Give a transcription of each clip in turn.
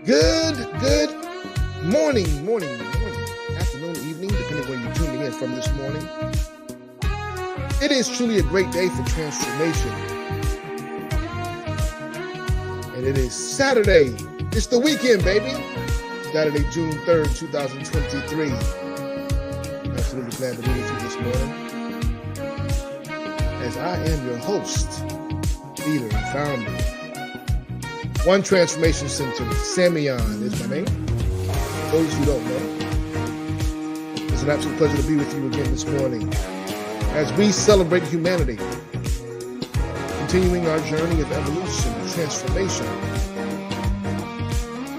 Good morning, afternoon, evening, depending where you're tuning in from this morning. It is truly a great day for transformation. And it is Saturday. It's the weekend, baby. Saturday, June 3rd, 2023. I'm absolutely glad to be with you this morning. As I am your host, leader, and founder. One Transformation Center, Samion is my name. For those who don't know, it's an absolute pleasure to be with you again this morning as we celebrate humanity, continuing our journey of evolution and transformation.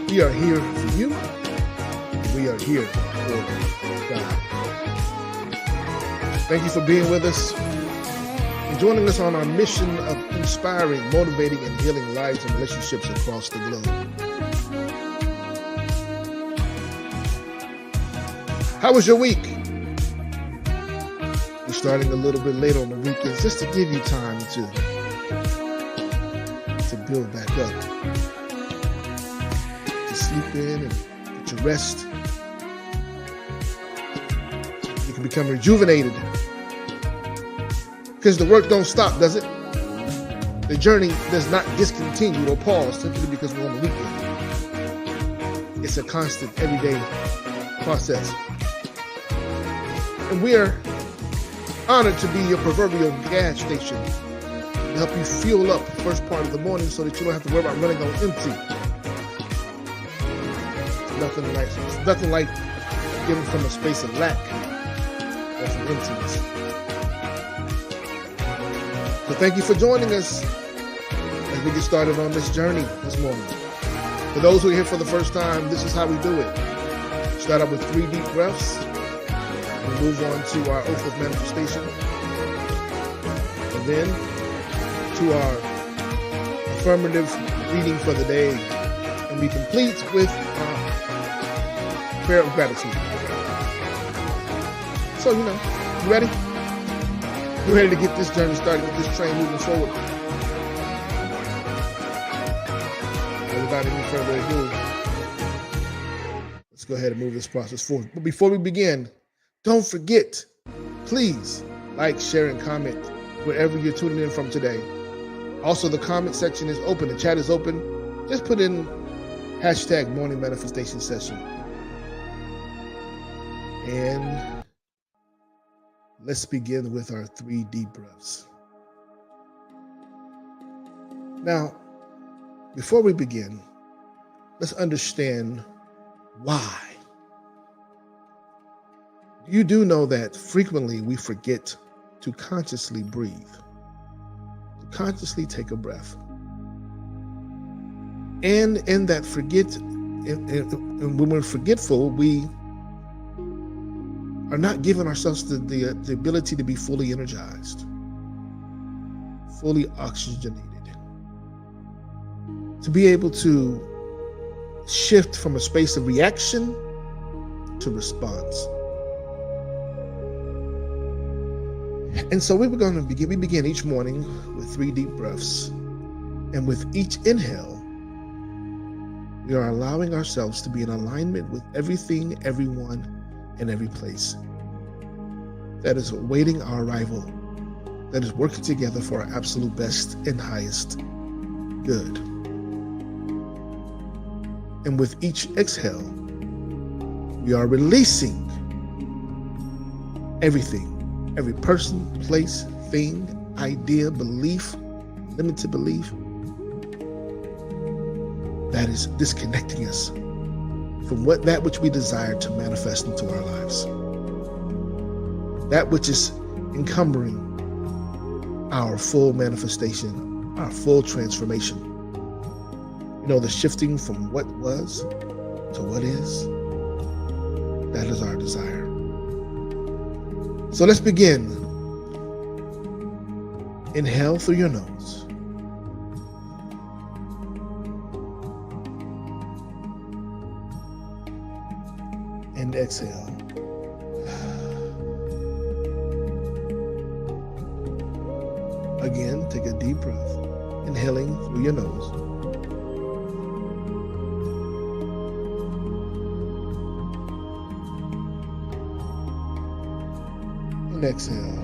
We are here for you, and we are here for God. Thank you for being with us and joining us on our mission of inspiring, motivating, and healing lives and relationships across the globe. How was your week? We're starting a little bit later on the weekends just to give you time to build back up, to sleep in and get your rest. You can become rejuvenated because the work don't stop, does it? The journey does not discontinue or pause simply because we're on the weekend. It's a constant, everyday process. And we are honored to be your proverbial gas station to help you fuel up the first part of the morning so that you don't have to worry about running on empty. It's nothing like giving from a space of lack or from emptiness. So thank you for joining us as we get started on this journey this morning. For those who are here for the first time, this is how we do it. Start out with 3 deep breaths. We move on to our oath of manifestation. And then to our affirmative reading for the day. And we complete with our prayer of gratitude. So, you ready? We're ready to get this journey started, get this train moving forward. And without any further ado, let's go ahead and move this process forward. But before we begin, don't forget, please like, share, and comment wherever you're tuning in from today. Also, the comment section is open. The chat is open. Just put in hashtag morning manifestation session. And let's begin with our 3 deep breaths. Now, before we begin, let's understand why. You do know that frequently we forget to consciously breathe, to consciously take a breath. And in that and when we're forgetful, we are not giving ourselves the ability to be fully energized, fully oxygenated, to be able to shift from a space of reaction to response. And so we begin each morning with 3 deep breaths. And with each inhale, we are allowing ourselves to be in alignment with everything, everyone, and every place that is awaiting our arrival, that is working together for our absolute best and highest good. And with each exhale, we are releasing everything, every person, place, thing, idea, belief, limited belief, that is disconnecting us from that which we desire to manifest into our lives. That which is encumbering our full manifestation, our full transformation. The shifting from what was to what is, that is our desire. So let's begin. Inhale through your nose. And exhale. Again, take a deep breath, inhaling through your nose. And exhale.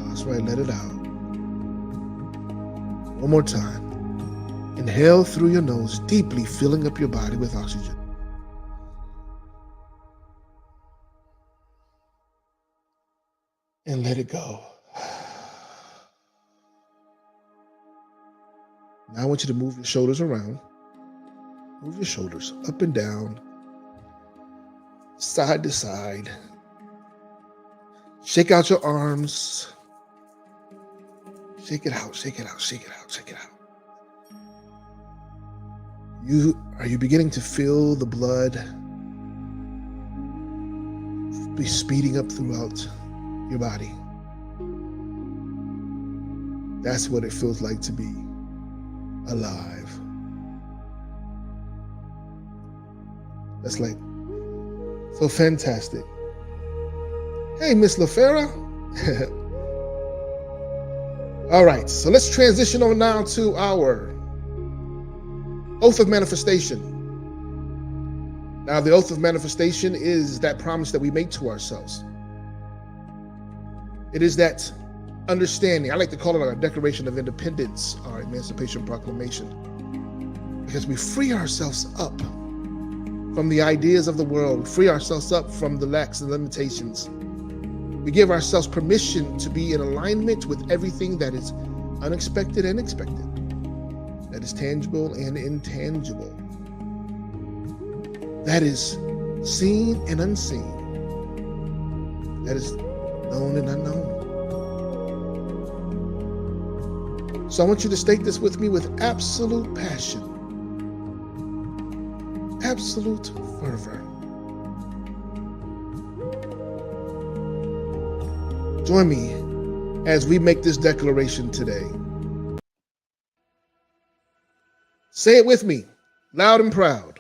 That's right, let it out. One more time. Inhale through your nose, deeply filling up your body with oxygen. And let it go. Now I want you to move your shoulders around. Move your shoulders up and down, side to side. Shake out your arms. Shake it out, shake it out, shake it out, shake it out. Are you beginning to feel the blood be speeding up throughout your body? That's what it feels like to be alive. That's like so fantastic. Hey, Miss LaFera. All right, so let's transition on now to our oath of manifestation. Now, the oath of manifestation is that promise that we make to ourselves. It is that understanding. I like to call it our Declaration of Independence, our Emancipation Proclamation, because we free ourselves up from the ideas of the world. We free ourselves up from the lacks and limitations. We give ourselves permission to be in alignment with everything that is unexpected and expected, that is tangible and intangible, that is seen and unseen, that is known and unknown. So I want you to state this with me with absolute passion, absolute fervor. Join me as we make this declaration today. Say it with me, loud and proud.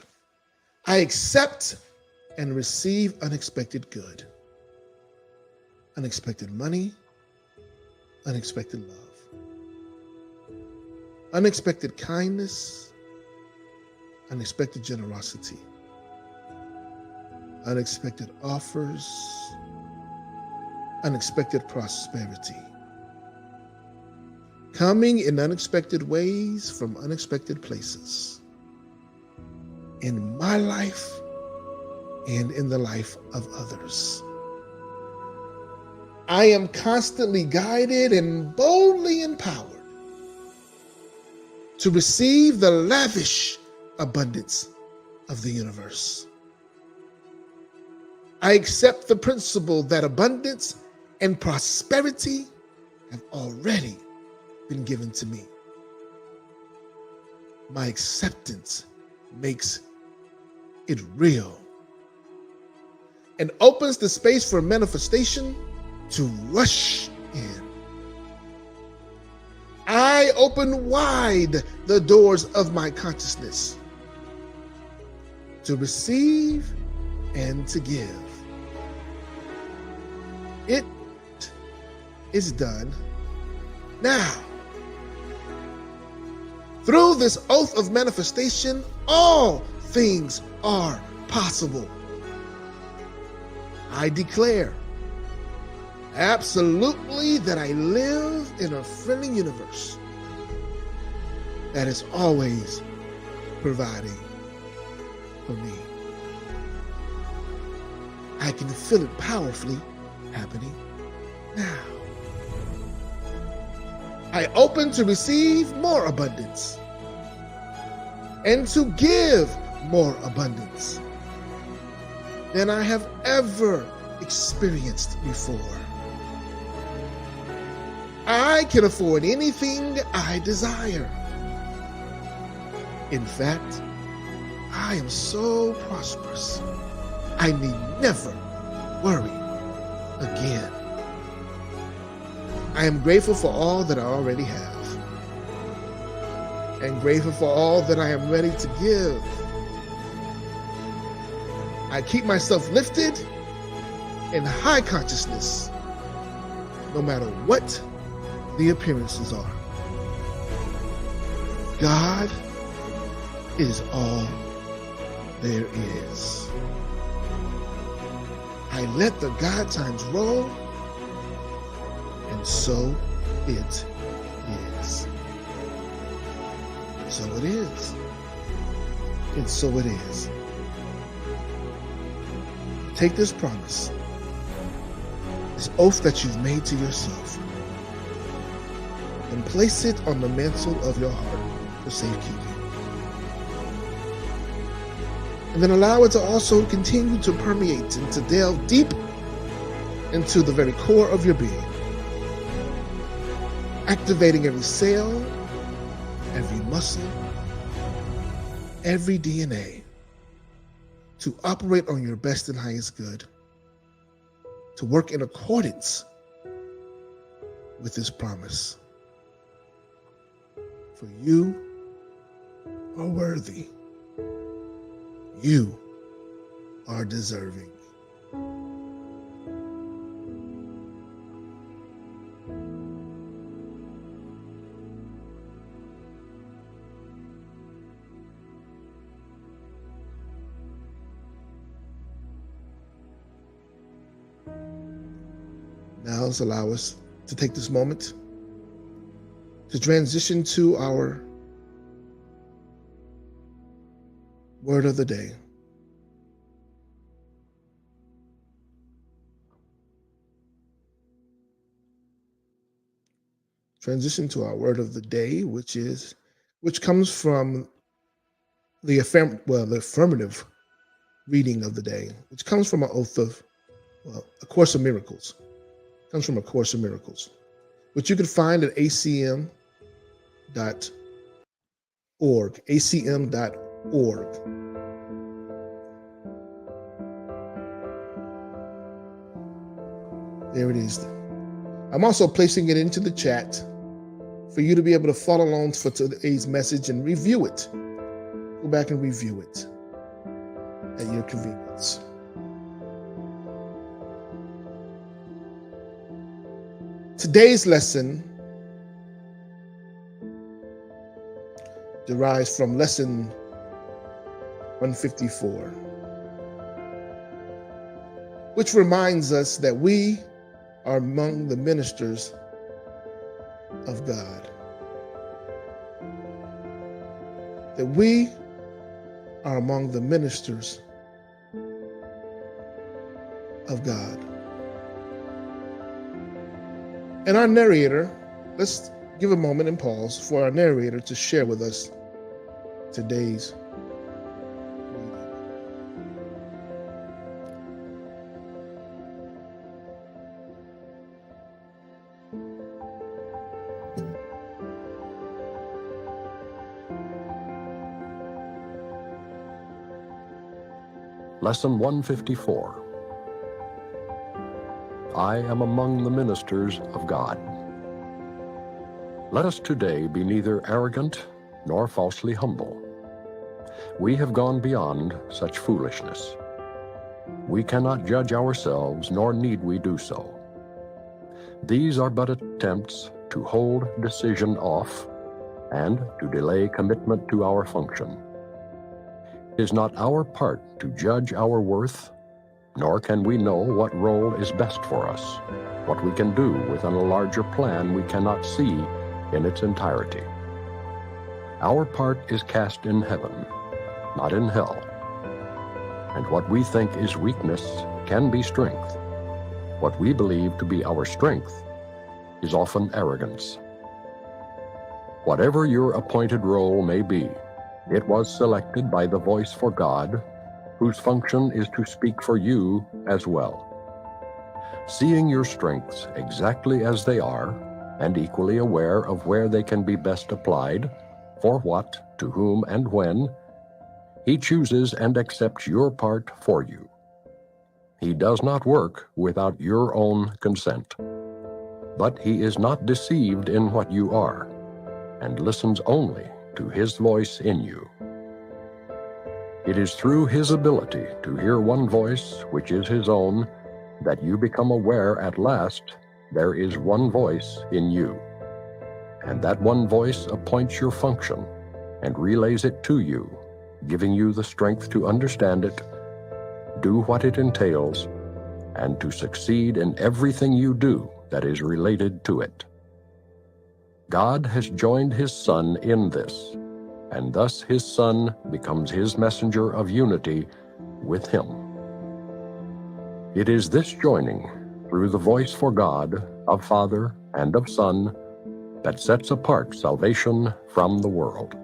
I accept and receive unexpected good, unexpected money, unexpected love, unexpected kindness, unexpected generosity, unexpected offers, unexpected prosperity, coming in unexpected ways from unexpected places, in my life and in the life of others. I am constantly guided and boldly empowered to receive the lavish abundance of the universe. I accept the principle that abundance and prosperity have already been given to me. My acceptance makes it real and opens the space for manifestation to rush in. I open wide the doors of my consciousness to receive and to give. It is done now. Through this oath of manifestation, all things are possible. I declare absolutely that I live in a friendly universe that is always providing for me. I can feel it powerfully happening now. I open to receive more abundance and to give more abundance than I have ever experienced before. I can afford anything I desire. In fact, I am so prosperous, I need never worry again. I am grateful for all that I already have, and grateful for all that I am ready to give. I keep myself lifted in high consciousness, no matter what the appearances are. God is all there is. I let the God times roll, and so it is. So it is. And so it is. Take this promise, this oath that you've made to yourself, and place it on the mantle of your heart for safekeeping. And then allow it to also continue to permeate and to delve deep into the very core of your being, activating every cell, every muscle, every DNA to operate on your best and highest good, to work in accordance with this promise. For you are worthy. You are deserving. Now let's allow us to take this moment to transition to our word of the day. Transition to our word of the day, which comes from the affirmative reading of the day, which comes from A Course of Miracles. It comes from A Course of Miracles, which you can find at acm.org. acm.org. There it is. I'm also placing it into the chat for you to be able to follow along for today's message and review it. Go back and review it at your convenience. Today's lesson derives from lesson 154, which reminds us that we are among the ministers of God. That we are among the ministers of God. And our narrator, let's give a moment and pause for our narrator to share with us today's reading. Lesson 154. I am among the ministers of God. Let us today be neither arrogant nor falsely humble. We have gone beyond such foolishness. We cannot judge ourselves, nor need we do so. These are but attempts to hold decision off and to delay commitment to our function. It is not our part to judge our worth, nor can we know what role is best for us, what we can do within a larger plan we cannot see in its entirety. Our part is cast in heaven, not in hell. And what we think is weakness can be strength. What we believe to be our strength is often arrogance. Whatever your appointed role may be, it was selected by the voice for God, whose function is to speak for you as well. Seeing your strengths exactly as they are, and equally aware of where they can be best applied, for what, to whom, and when, He chooses and accepts your part for you. He does not work without your own consent. But He is not deceived in what you are, and listens only to His voice in you. It is through His ability to hear one voice, which is His own, that you become aware at last there is one voice in you. And that one voice appoints your function and relays it to you, giving you the strength to understand it, do what it entails, and to succeed in everything you do that is related to it. God has joined His Son in this, and thus His Son becomes His messenger of unity with Him. It is this joining through the voice for God of Father and of Son that sets apart salvation from the world.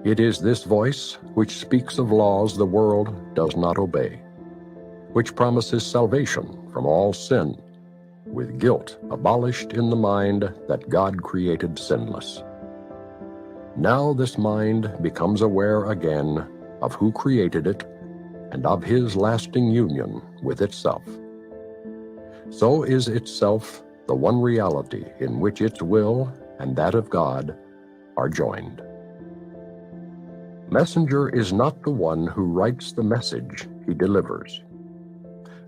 It is this voice which speaks of laws the world does not obey, which promises salvation from all sin, with guilt abolished in the mind that God created sinless. Now this mind becomes aware again of who created it and of His lasting union with itself. So is itself the one reality in which its will and that of God are joined. Messenger is not the one who writes the message he delivers,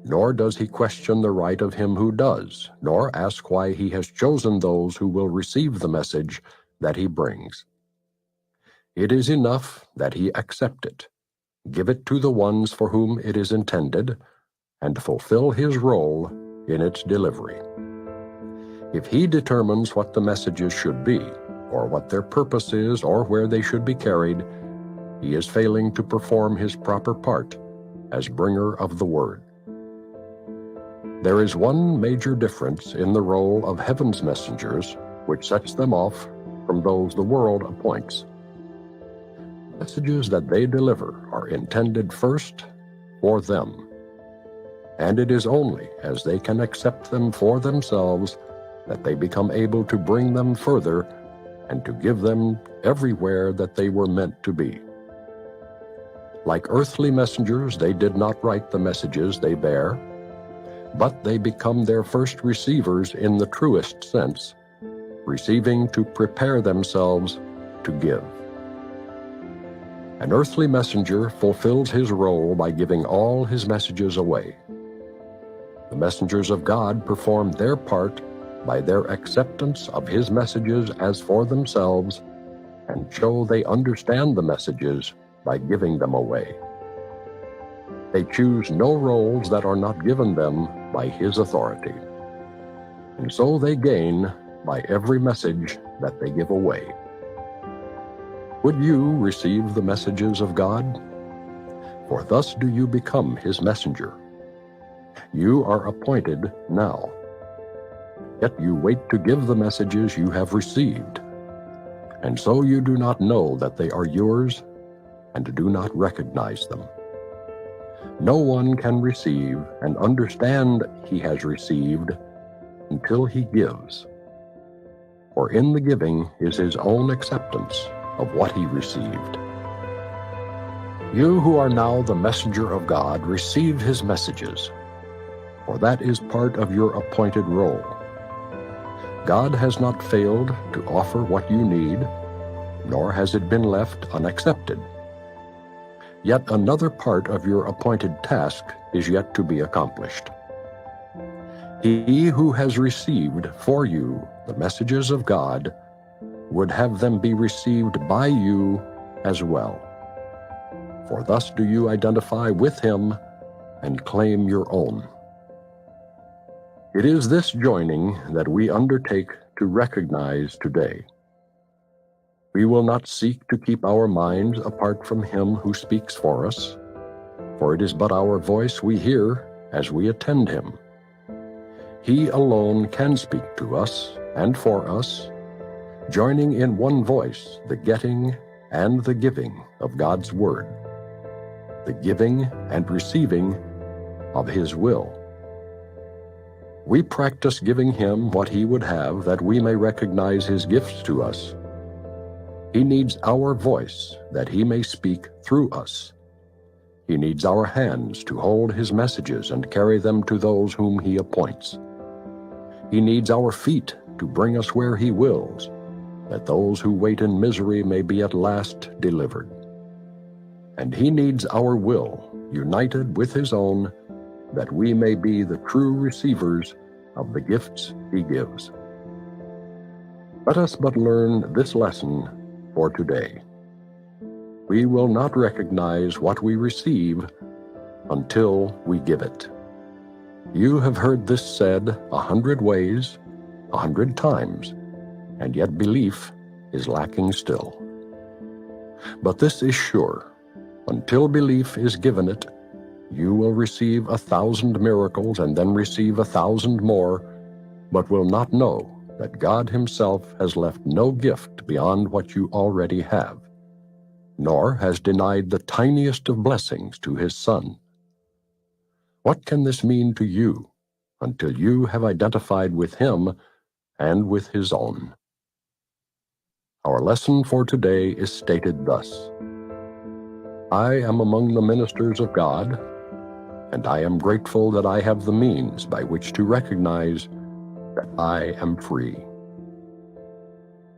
nor does he question the right of him who does, nor ask why he has chosen those who will receive the message that he brings. It is enough that he accept it, give it to the ones for whom it is intended, and fulfill his role in its delivery. If he determines what the messages should be, or what their purpose is, or where they should be carried, he is failing to perform his proper part as bringer of the word. There is one major difference in the role of heaven's messengers which sets them off from those the world appoints. Messages that they deliver are intended first for them, and it is only as they can accept them for themselves that they become able to bring them further and to give them everywhere that they were meant to be. Like earthly messengers, they did not write the messages they bear, but they become their first receivers in the truest sense, receiving to prepare themselves to give. An earthly messenger fulfills his role by giving all his messages away. The messengers of God perform their part by their acceptance of his messages as for themselves, and show they understand the messages by giving them away. They choose no roles that are not given them by his authority, and so they gain by every message that they give away. Would you receive the messages of God? For thus do you become his messenger. You are appointed now, yet you wait to give the messages you have received, and so you do not know that they are yours and do not recognize them. No one can receive and understand he has received until he gives, for in the giving is his own acceptance of what he received. You who are now the messenger of God, receive his messages, for that is part of your appointed role. God has not failed to offer what you need, nor has it been left unaccepted. Yet another part of your appointed task is yet to be accomplished. He who has received for you the messages of God would have them be received by you as well. For thus do you identify with him and claim your own. It is this joining that we undertake to recognize today. We will not seek to keep our minds apart from him who speaks for us, for it is but our voice we hear as we attend him. He alone can speak to us and for us, joining in one voice the getting and the giving of God's word, the giving and receiving of his will. We practice giving him what he would have that we may recognize his gifts to us. He needs our voice that he may speak through us. He needs our hands to hold his messages and carry them to those whom he appoints. He needs our feet to bring us where he wills, that those who wait in misery may be at last delivered. And he needs our will, united with his own, that we may be the true receivers of the gifts he gives. Let us but learn this lesson for today. We will not recognize what we receive until we give it. You have heard this said 100 ways, 100 times, and yet belief is lacking still. But this is sure: until belief is given it, you will receive 1,000 miracles and then receive 1,000 more, but will not know that God Himself has left no gift beyond what you already have, nor has denied the tiniest of blessings to His Son. What can this mean to you until you have identified with Him and with His own? Our lesson for today is stated thus: I am among the ministers of God, and I am grateful that I have the means by which to recognize that I am free.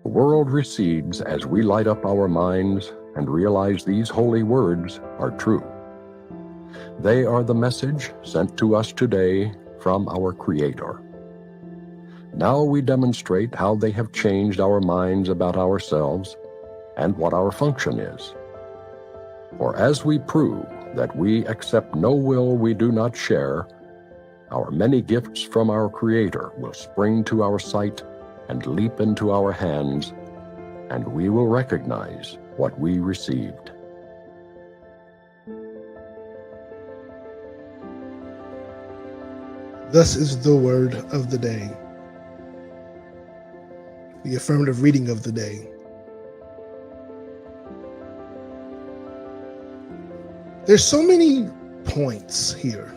The world recedes as we light up our minds and realize these holy words are true. They are the message sent to us today from our Creator. Now we demonstrate how they have changed our minds about ourselves and what our function is. For as we prove that we accept no will we do not share, our many gifts from our Creator will spring to our sight and leap into our hands, and we will recognize what we received. Thus is the word of the day, the affirmative reading of the day. There's so many points here,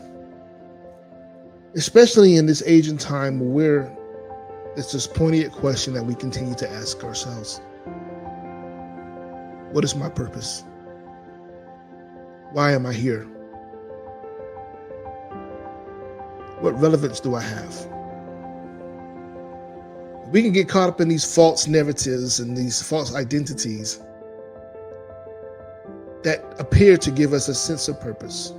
especially in this age and time where it's this poignant question that we continue to ask ourselves. What is my purpose? Why am I here? What relevance do I have? We can get caught up in these false narratives and these false identities that appear to give us a sense of purpose,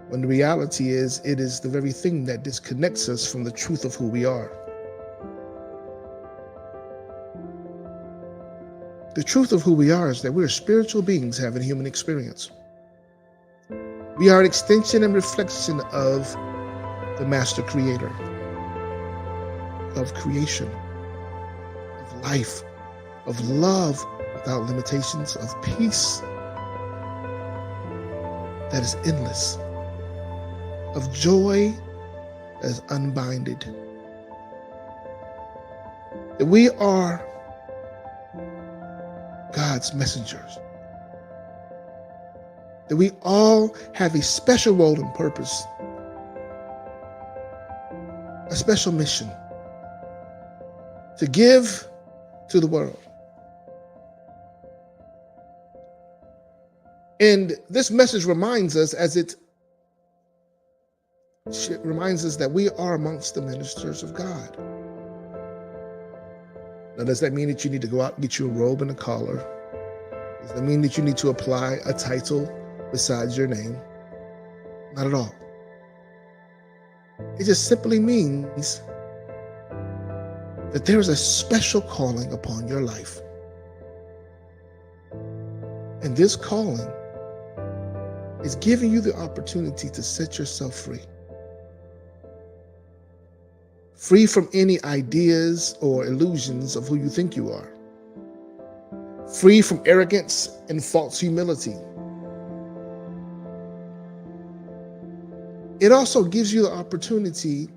when the reality is it is the very thing that disconnects us from the truth of who we are. The truth of who we are is that we're spiritual beings having human experience. We are an extension and reflection of the Master Creator, of creation, of life, of love without limitations, of peace that is endless, of joy that is unbounded. That we are God's messengers. That we all have a special role and purpose, a special mission to give to the world. And this message reminds us, reminds us that we are amongst the ministers of God. Now, does that mean that you need to go out and get you a robe and a collar? Does that mean that you need to apply a title besides your name? Not at all. It just simply means that there is a special calling upon your life. And this calling is giving you the opportunity to set yourself free. Free from any ideas or illusions of who you think you are. Free from arrogance and false humility. It also gives you the opportunity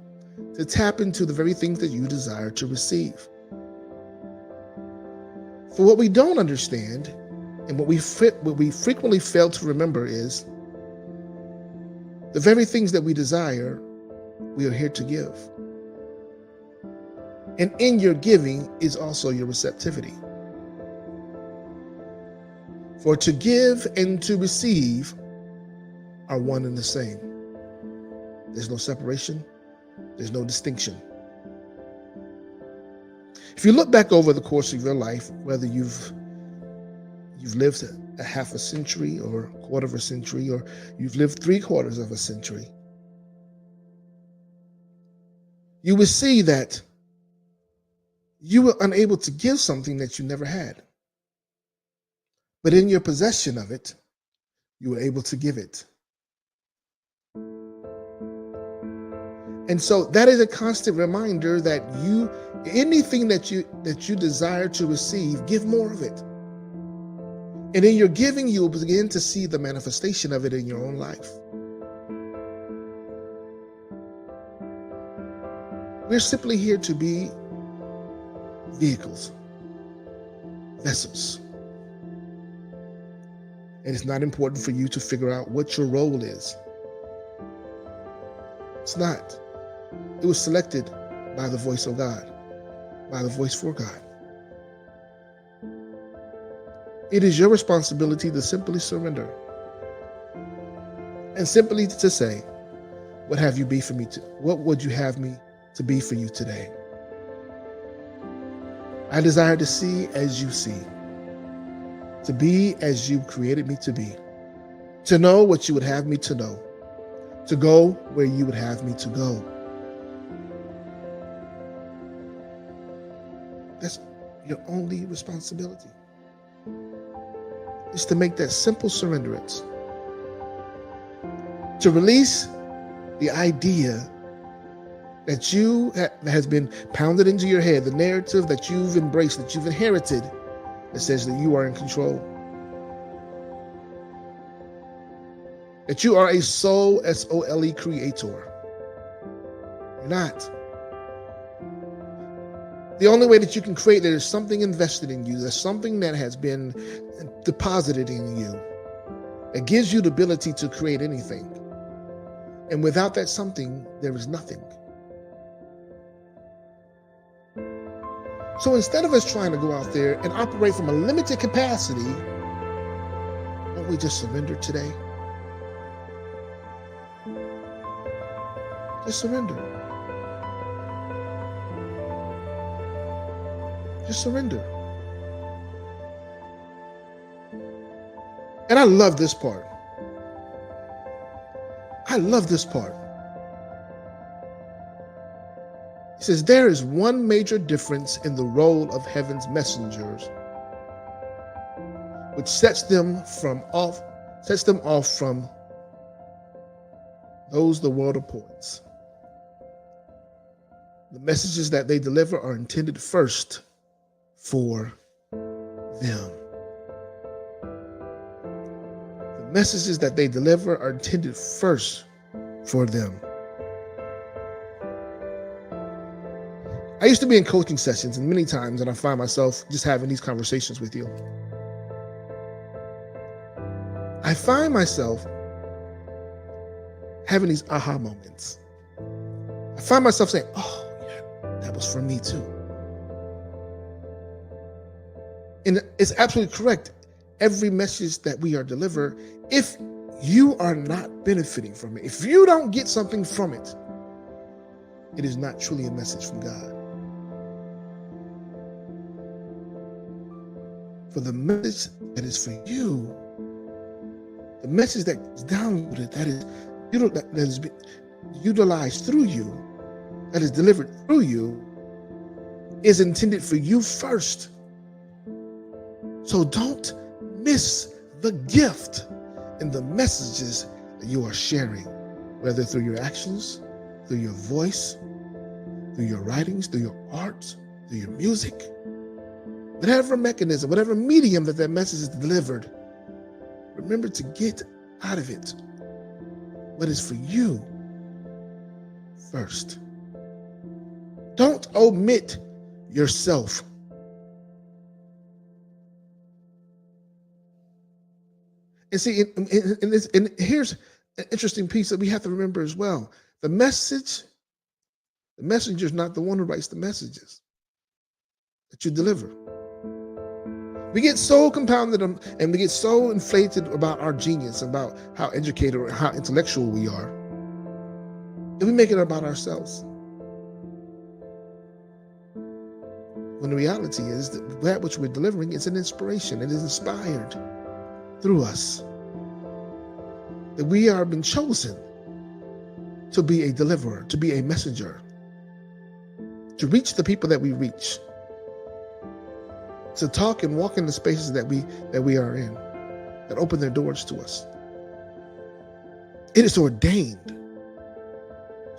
to tap into the very things that you desire to receive. For what we don't understand, and what we frequently fail to remember, is the very things that we desire, we are here to give. And in your giving is also your receptivity. For to give and to receive are one and the same. There's no separation. There's no distinction. If you look back over the course of your life, whether you've lived a half a century or a quarter of a century, or you've lived 3/4 of a century, you will see that you were unable to give something that you never had. But in your possession of it, you were able to give it. And so that is a constant reminder that anything that you desire to receive, give more of it. And in your giving, you'll begin to see the manifestation of it in your own life. We're simply here to be vehicles, vessels. And it's not important for you to figure out what your role is. It's not. It was selected by the voice of God, by the voice for God. It is your responsibility to simply surrender and simply to say, what have you be for me? What would you have me to be for you today? I desire to see as you see, to be as you created me to be, to know what you would have me to know, to go where you would have me to go. That's your only responsibility, is to make that simple surrenderance, to release the idea that has been pounded into your head, the narrative that you've embraced, that you've inherited, that says that you are in control, that you are a soul, S-O-L-E, creator. You're not. The only way that you can create, there is something invested in you. There's something that has been deposited in you that gives you the ability to create anything. And without that something, there is nothing. So instead of us trying to go out there and operate from a limited capacity, won't we just surrender today? Just surrender. Just surrender. And I love this part. I love this part. He says, there is one major difference in the role of heaven's messengers, which sets them off from those the world appoints. The messages that they deliver are intended first for them. The messages that they deliver are intended first for them. I used to be in coaching sessions, and many times, and I find myself just having these conversations with you. I find myself having these aha moments. I find myself saying, oh, yeah, that was for me too. And it's absolutely correct. Every message that we are delivered, if you are not benefiting from it, if you don't get something from it, it is not truly a message from God. For the message that is for you, the message that is downloaded, that is utilized through you, that is delivered through you, is intended for you first. So don't miss the gift in the messages that you are sharing, whether through your actions, through your voice, through your writings, through your art, through your music. Whatever mechanism, whatever medium that message is delivered, remember to get out of it what is for you first. Don't omit yourself. And see, and here's an interesting piece that we have to remember as well. The messenger is not the one who writes the messages that you deliver. We get so compounded and we get so inflated about our genius, about how educated or how intellectual we are, and we make it about ourselves. When the reality is that which we're delivering is an inspiration. It is inspired through us. That we are been chosen to be a deliverer, to be a messenger, to reach the people that we reach, to talk and walk in the spaces that we are in, that open their doors to us. It is ordained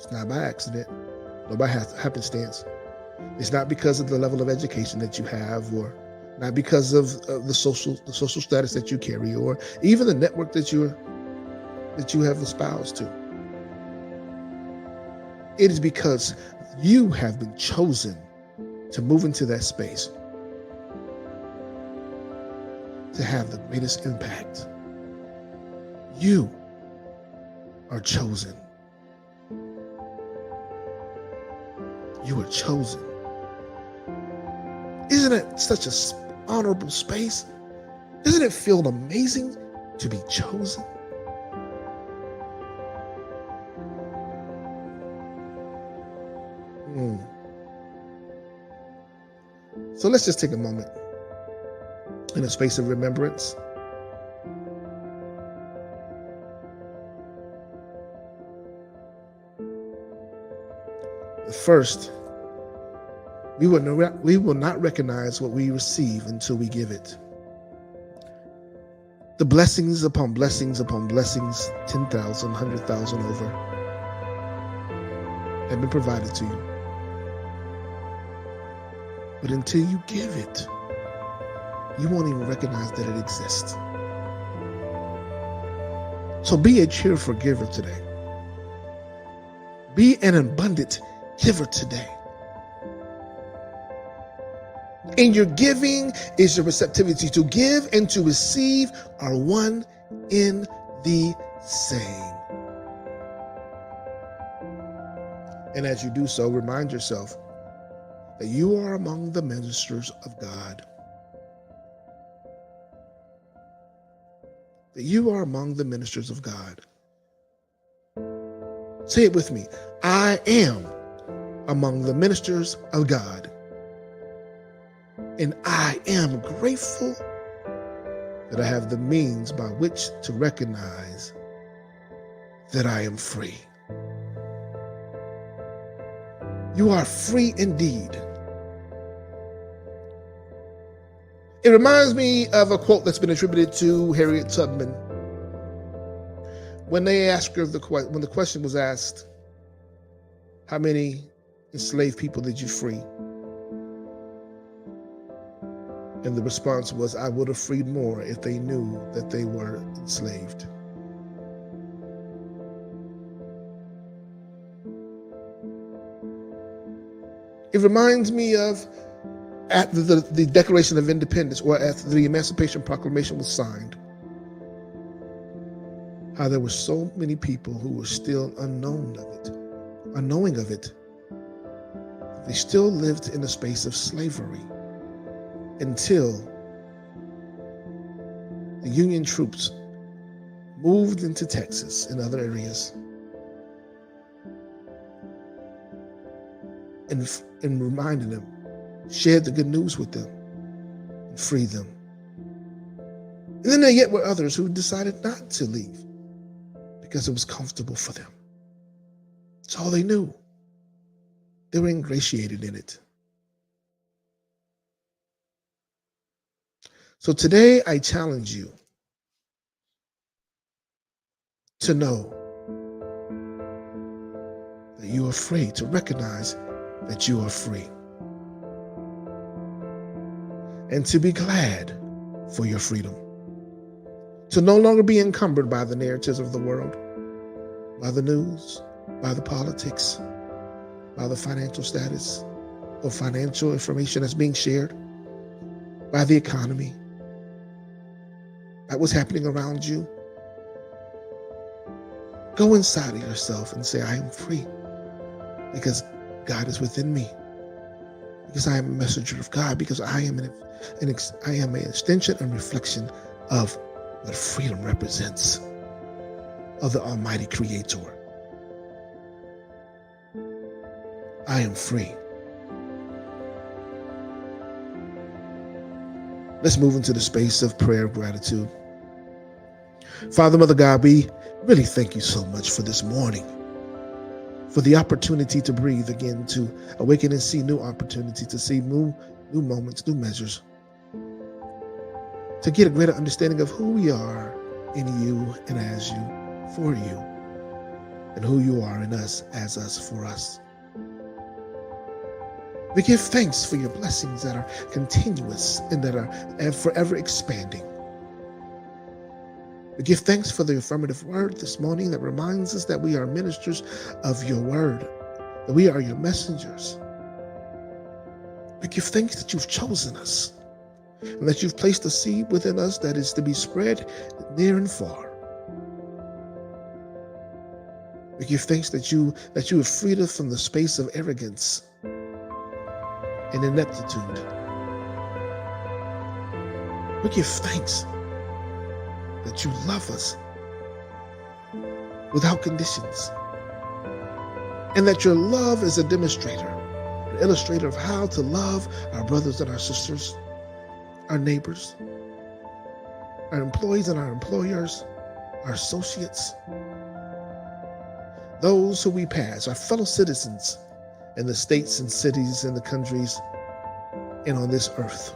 It's not by accident, nor by happenstance. It's not because of the level of education that you have, or not because of the social status that you carry, or even the network that you have espoused to. It is because you have been chosen to move into that space, to have the greatest impact. You are chosen. You are chosen. Isn't it such an honorable space? Doesn't it feel amazing to be chosen? So let's just take a moment in a space of remembrance. First, we will not recognize what we receive until we give it. The blessings upon blessings upon blessings, 10,000, 100,000 over, have been provided to you. But until you give it, you won't even recognize that it exists. So be a cheerful giver today. Be an abundant giver today. In your giving is your receptivity. To give and to receive are one in the same. And as you do so, remind yourself that you are among the ministers of God. That you are among the ministers of God. Say it with me. I am among the ministers of God. And I am grateful that I have the means by which to recognize that I am free. You are free indeed. It reminds me of a quote that's been attributed to Harriet Tubman. When they asked her when the question was asked, how many enslaved people did you free? And the response was, I would have freed more if they knew that they were enslaved. It reminds me of at the Declaration of Independence, or after the Emancipation Proclamation was signed, how there were so many people who were still unknowing of it. They still lived in a space of slavery until the Union troops moved into Texas and other areas and reminded them, shared the good news with them, and freed them. And then there yet were others who decided not to leave because it was comfortable for them. It's all they knew. They were ingratiated in it. So today I challenge you to know that you are free, to recognize that you are free, and to be glad for your freedom, to no longer be encumbered by the narratives of the world, by the news, by the politics, by the financial status or financial information that's being shared, by the economy, by what's happening around you. Go inside of yourself and say, I am free because God is within me, because I am a messenger of God, because I am an extension and reflection of what freedom represents, of the Almighty Creator. I am free. Let's move into the space of prayer of gratitude. Father, Mother God, we really thank you so much for this morning, for the opportunity to breathe again, to awaken and see new opportunity, to see new moments, new measures, to get a greater understanding of who we are in you and as you, for you. and who you are in us, as us, for us. We give thanks for your blessings that are continuous and that are forever expanding. We give thanks for the affirmative word this morning that reminds us that we are ministers of your word, that we are your messengers. We give thanks that you've chosen us and that you've placed a seed within us that is to be spread near and far. We give thanks that you have freed us from the space of arrogance and ineptitude. We give thanks that you love us without conditions, and that your love is a demonstrator, an illustrator of how to love our brothers and our sisters, our neighbors, our employees and our employers, our associates, those who we pass, our fellow citizens in the states and cities and the countries and on this earth.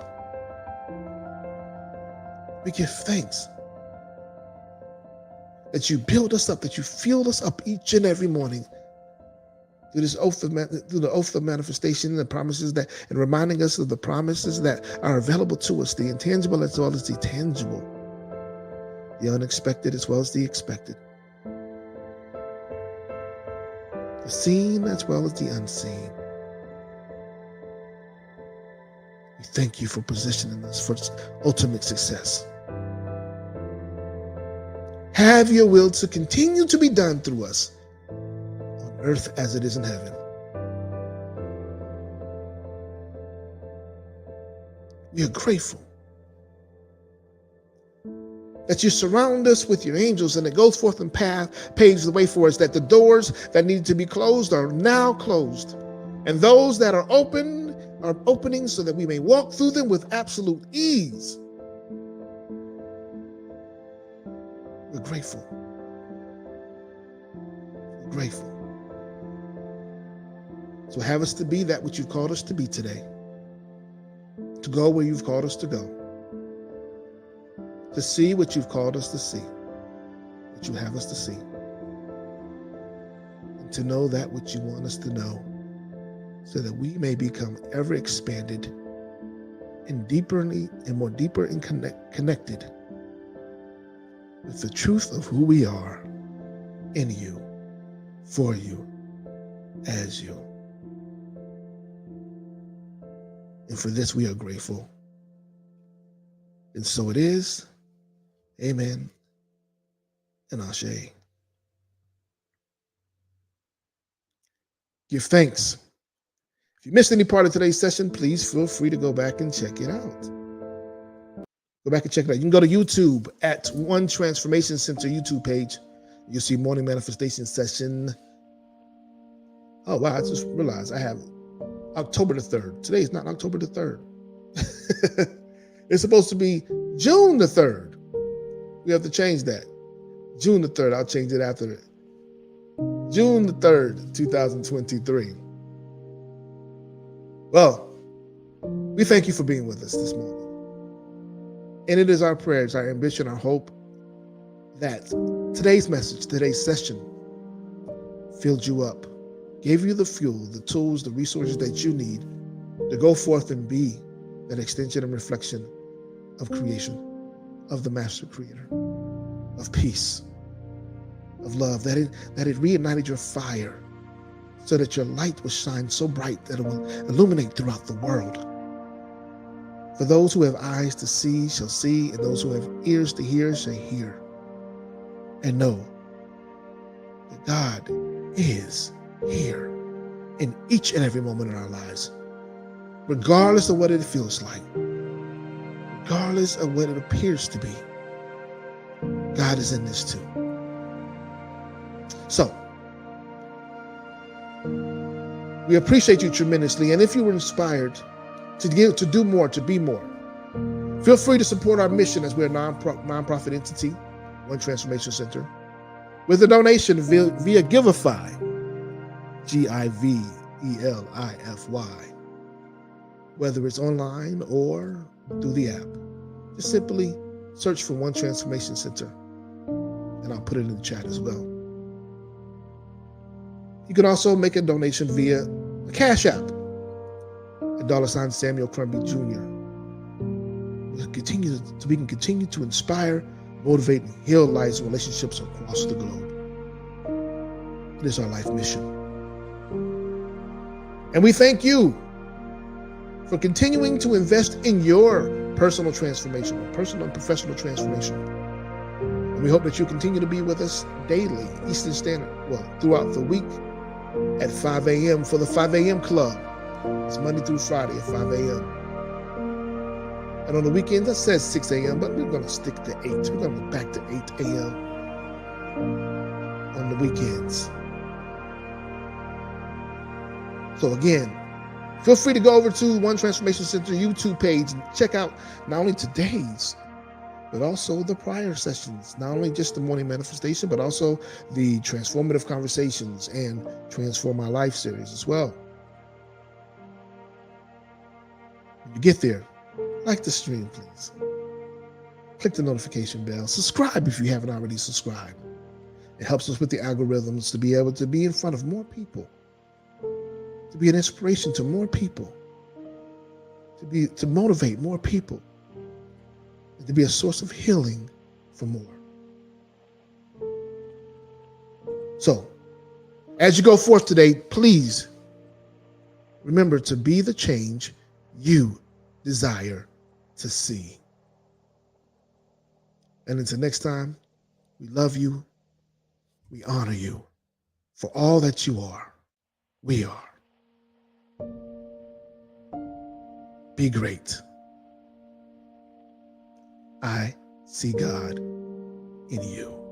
We give thanks that you build us up, that you fuel us up each and every morning through the oath of manifestation and the promises that, and reminding us of the promises that are available to us, the intangible as well as the tangible, the unexpected as well as the expected, the seen as well as the unseen. We thank you for positioning us for ultimate success. Have your will to continue to be done through us on earth as it is in heaven. We are grateful that you surround us with your angels and it goes forth and paves the way for us, that the doors that need to be closed are now closed, and those that are open are opening so that we may walk through them with absolute ease. We're grateful. We're grateful. So have us to be that which you've called us to be today, to go where you've called us to go, to see what you've called us to see, what you have us to see, and to know that which you want us to know, so that we may become ever expanded and deeper and more deeper and connected with the truth of who we are in you, for you, as you. And for this we are grateful. And so it is. Amen and Ashe. Give thanks. If you missed any part of today's session, please feel free to go back and check it out. Go back and check it out. You can go to YouTube at One Transformation Center YouTube page. You'll see Morning Manifestation Session. Oh, wow. I just realized I have October the 3rd. Today is not October the 3rd. It's supposed to be June the 3rd. We have to change that. June the 3rd. I'll change it after it. June the 3rd, 2023. Well, we thank you for being with us this morning. And it is our prayers, our ambition, our hope that today's message, today's session filled you up, gave you the fuel, the tools, the resources that you need to go forth and be that extension and reflection of creation, of the Master Creator, of peace, of love, that it reignited your fire so that your light will shine so bright that it will illuminate throughout the world. For those who have eyes to see shall see, and those who have ears to hear shall hear. And know that God is here in each and every moment in our lives, regardless of what it feels like, regardless of what it appears to be. God is in this too. So, we appreciate you tremendously, and if you were inspired to do more, to be more, feel free to support our mission as we're a nonprofit entity, One Transformation Center, with a donation via Giveify, Givelify, whether it's online or through the app. Just simply search for One Transformation Center, and I'll put it in the chat as well. You can also make a donation via a Cash App at $ Samuel Crumby Jr. We can continue to inspire, motivate, and heal lives and relationships across the globe. It is our life mission. And we thank you for continuing to invest in your personal transformation, personal and professional transformation. And we hope that you continue to be with us daily, Eastern Standard, throughout the week at 5 a.m. for the 5 a.m. Club. It's Monday through Friday at 5 a.m. And on the weekends, that says 6 a.m., but we're going to stick to 8. We're going to go back to 8 a.m. on the weekends. So again, feel free to go over to One Transformation Center YouTube page and check out not only today's, but also the prior sessions. Not only just the morning manifestation, but also the transformative conversations and Transform My Life series as well. When you get there, like the stream, please. Click the notification bell. Subscribe if you haven't already subscribed. It helps us with the algorithms to be able to be in front of more people, to be an inspiration to more people, to motivate more people, and to be a source of healing for more. So, as you go forth today, please remember to be the change you desire to see. And until next time, we love you. We honor you for all that you are. We are. Be great. I see God in you.